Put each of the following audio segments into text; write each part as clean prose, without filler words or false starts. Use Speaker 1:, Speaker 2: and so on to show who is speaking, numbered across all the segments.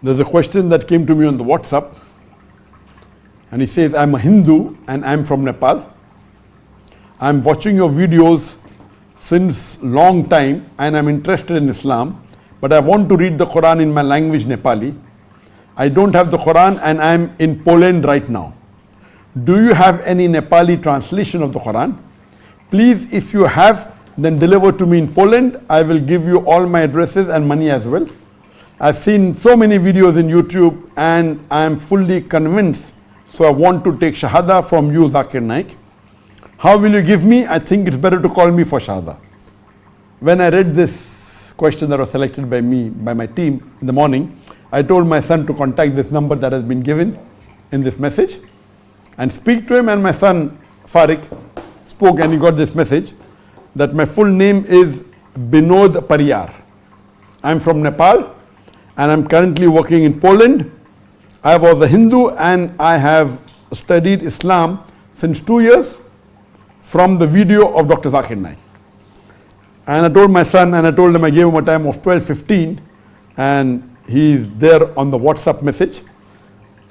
Speaker 1: There's a question that came to me on the WhatsApp, and he says, I'm a Hindu and I'm from Nepal. I'm watching your videos since long time and I'm interested in Islam, but I want to read the Quran in my language, Nepali. I don't have the Quran and I'm in Poland right now. Do you have any Nepali translation of the Quran? Please, if you have, then deliver to me in Poland. I will give you all my addresses and money as well. I've seen so many videos in YouTube and I am fully convinced, so I want to take Shahada from you, Zakir Naik. How will you give me? I think it's better to call me for Shahada. When I read this question that was selected by me, by my team in the morning, I told my son to contact this number that has been given in this message and speak to him, and my son Farik spoke and he got this message that my full name is Binod Pariyar. I'm from Nepal and I'm currently working in Poland. I was a Hindu and I have studied Islam since 2 years from the video of Dr. Zakir Naik. And I told my son, and I told him, I gave him a time of 12:15, and he's there on the WhatsApp message,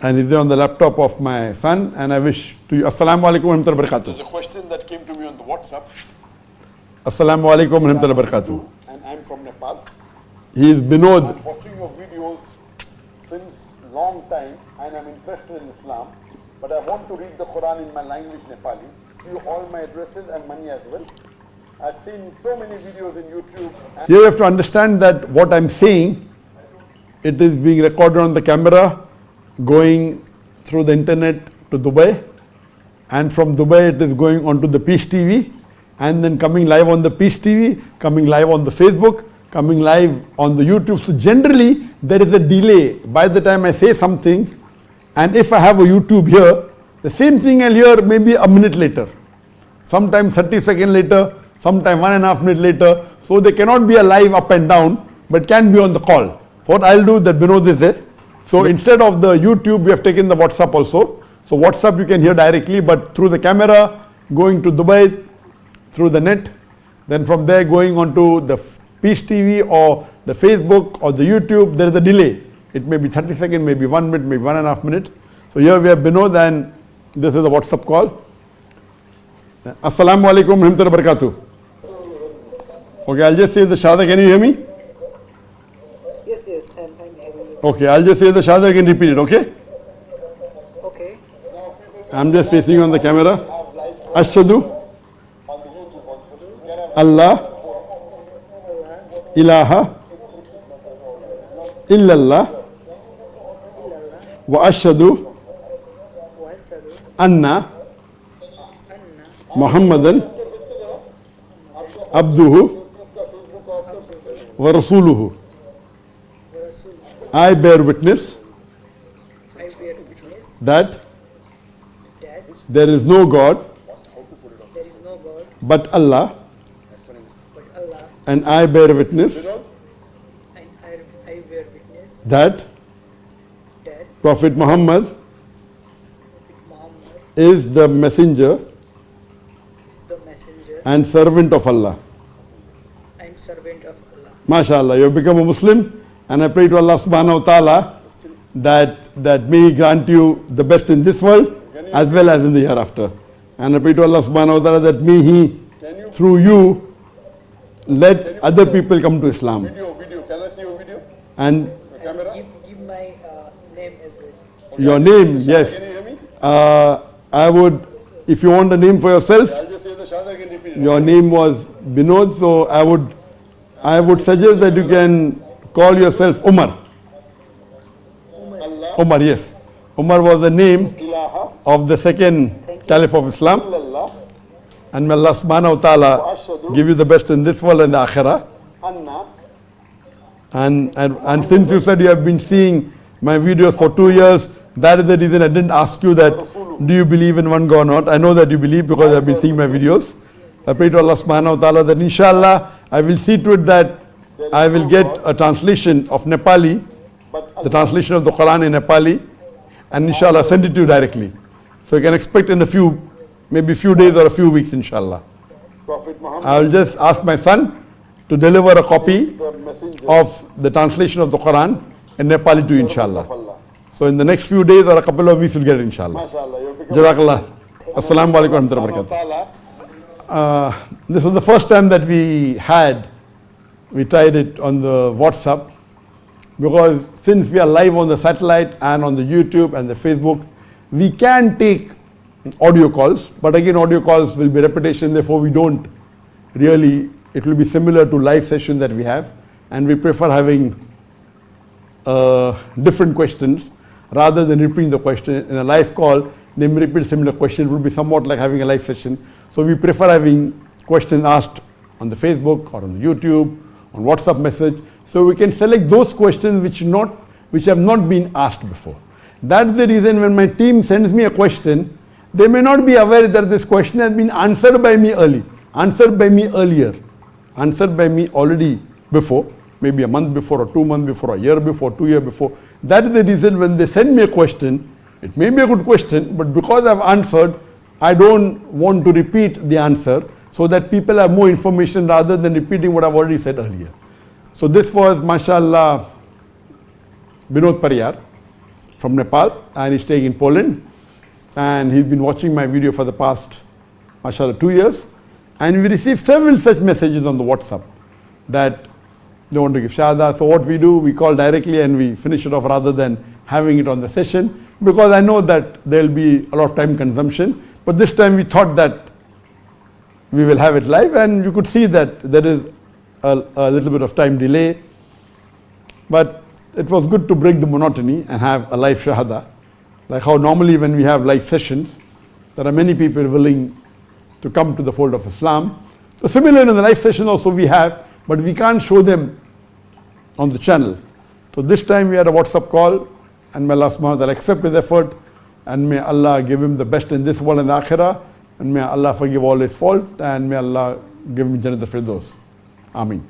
Speaker 1: and he's there on the laptop of my son, and I wish to you, As.a.w. wa rahmatullahi wa barakatuh. There's a question that came to me on the WhatsApp. As.a.w. wa rahmatullahi wa barakatuh. And I'm from Nepal. He is Binod. I'm watching your videos since long time, and I'm interested in Islam, but I want to read the Quran in my language, Nepali. Give you all my addresses and money as well. I've seen so many videos in YouTube. You have to understand that what I'm saying, it is being recorded on the camera, going through the internet to Dubai, and from Dubai it is going onto the Peace TV, and then coming live on the Peace TV, coming live on the Facebook, coming live on the YouTube. So generally there is a delay by the time I say something, and if I have a YouTube here, the same thing I'll hear maybe a minute later, sometimes 30 seconds later, sometime 1.5 minutes later. So they cannot be a live up and down, but can be on the call. So what I'll do is that Binod is there. So instead of the YouTube, we have taken the WhatsApp also. So WhatsApp you can hear directly, but through the camera, going to Dubai, through the net, then from there going on to the Peace TV or the Facebook or the YouTube, there is a delay. It may be 30 seconds, maybe 1 minute, maybe 1.5 minutes. So here we have Binod, and this is a WhatsApp call. As-salamu alaykum wa rahmatullahi wa barakatuh. Okay, I'll just say the Shahada. Can you hear me?
Speaker 2: Yes, I'm hearing you.
Speaker 1: Okay, I'll just say the Shahada, again repeat it, okay?
Speaker 2: Okay.
Speaker 1: I'm just facing on the camera. Ashhadu Allah ilaha illallah wa ashhadu anna Muhammadan abduhu wa rasuluhu. I bear witness that there is no God but Allah, and I bear witness that Prophet Muhammad is the messenger and servant of Allah. MashaAllah, you have become a Muslim, and I pray to Allah subhanahu wa ta'ala that may He grant you the best in this world as well as in the hereafter. And I pray to Allah subhanahu wa ta'ala that may He, through you, let other people come to Islam.
Speaker 3: Video, can I see your video?
Speaker 1: And
Speaker 2: Give my name as well.
Speaker 1: your name, yes.
Speaker 3: Can you hear me?
Speaker 1: I would, if you want a name for yourself,
Speaker 3: I'll just say the Shahada, can repeat it.
Speaker 1: your name was Binod, so I would suggest that you can call yourself Umar. Umar, yes. Umar was the name of the second Caliph of Islam. And may Allah subhanahu wa ta'ala give you the best in this world and the akhirah. And since you said you have been seeing my videos for 2 years, that is the reason I didn't ask you that, do you believe in one God or not? I know that you believe because I have been seeing my videos. I pray to Allah subhanahu wa ta'ala that inshallah I will see to it that I will get a translation of Nepali, the translation of the Quran in Nepali, and inshallah send it to you directly. So you can expect in maybe a few days or a few weeks inshallah. I will just ask my son to deliver a copy of the translation of the Quran in Nepali too, inshallah.
Speaker 3: Allah.
Speaker 1: So in the next few days or a couple of weeks, we'll get it, inshallah.
Speaker 3: MashaAllah. You become
Speaker 1: Jazakallah. Assalamu alaikum wa rahmatullahi wa barakatuh. This was the first time that we tried it on the WhatsApp, because since we are live on the satellite and on the YouTube and the Facebook, we can take audio calls, but again audio calls will be repetition, therefore we don't really, it will be similar to live session that we have, and we prefer having different questions rather than repeating the question. In a live call, they may repeat similar question, it will be somewhat like having a live session. So we prefer having questions asked on the Facebook or on the YouTube, on WhatsApp message, so we can select those questions which have not been asked before. That's the reason when my team sends me a question, they may not be aware that this question has been answered by me earlier, answered by me already before, maybe a month before or 2 months before, a year before, 2 years before. That is the reason when they send me a question, it may be a good question, but because I've answered, I don't want to repeat the answer so that people have more information rather than repeating what I've already said earlier. So this was, mashallah, Binod Pariyar from Nepal, and he's staying in Poland, and he's been watching my video for the past, mashallah, 2 years, and we received several such messages on the WhatsApp that they want to give shahada. So what we do, we call directly and we finish it off rather than having it on the session, because I know that there will be a lot of time consumption, but this time we thought that we will have it live, and you could see that there is a little bit of time delay, but it was good to break the monotony and have a live shahada. Like how normally when we have live sessions, there are many people willing to come to the fold of Islam. So similar in the live session also we have, but we can't show them on the channel. So this time we had a WhatsApp call, and may Allah subhanahu wa ta'ala accept his effort, and may Allah give him the best in this world and the akhirah, and may Allah forgive all his fault, and may Allah give him Jannat al-Firdaus. Ameen.